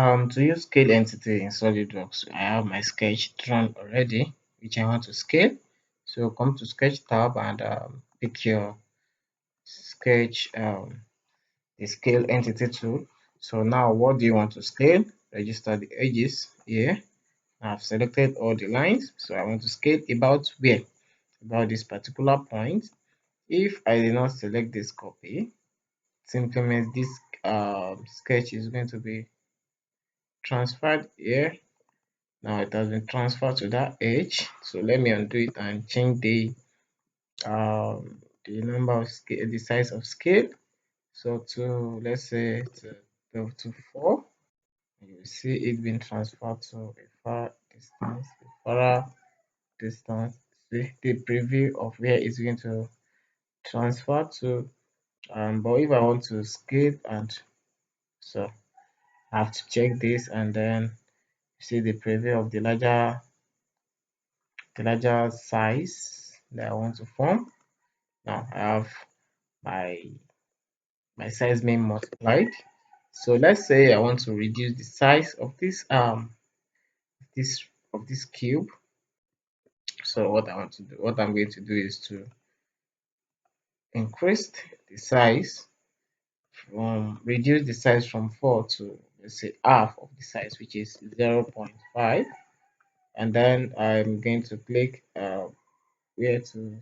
To use scale entity in SolidWorks, I have my sketch drawn already, which I want to scale. So come to Sketch tab and pick your sketch, the scale entity tool. So now, what do you want to scale? Register the edges here. I've selected all the lines, so I want to scale about where? About this particular point. If I did not select this copy, simply means this sketch is going to be transferred here. Now it has been transferred to that edge. So let me undo it and change the number of scale, the size of scale. So to, let's say, to 4. You will see it being transferred to a far distance, a far distance. See the preview of where it's going to transfer to. But if I want to scale, and so I have to check this and then see the preview of the larger size that I want to form. Now I have my size being multiplied. So let's say I want to reduce the size of this of this cube. So what I'm going to do is to increase the size reduce the size from 4 to, let's say, half of the size, which is 0.5. And then I'm going to click where to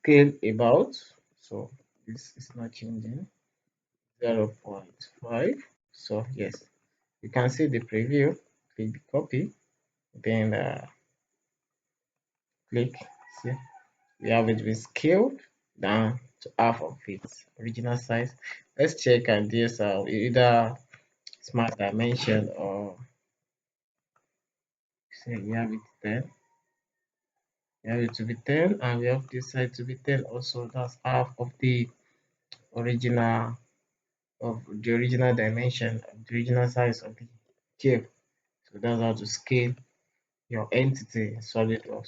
scale about. So this is not changing, 0.5. So yes, you can see the preview. Click the copy, then click, see, we have it been scaled down to half of its original size. Let's check and this either smart dimension or say we have it 10. We have it to be 10 and we have this side to be 10 also. That's half of the original dimension of the original size of the cube. So that's how to scale your entity in SolidWorks.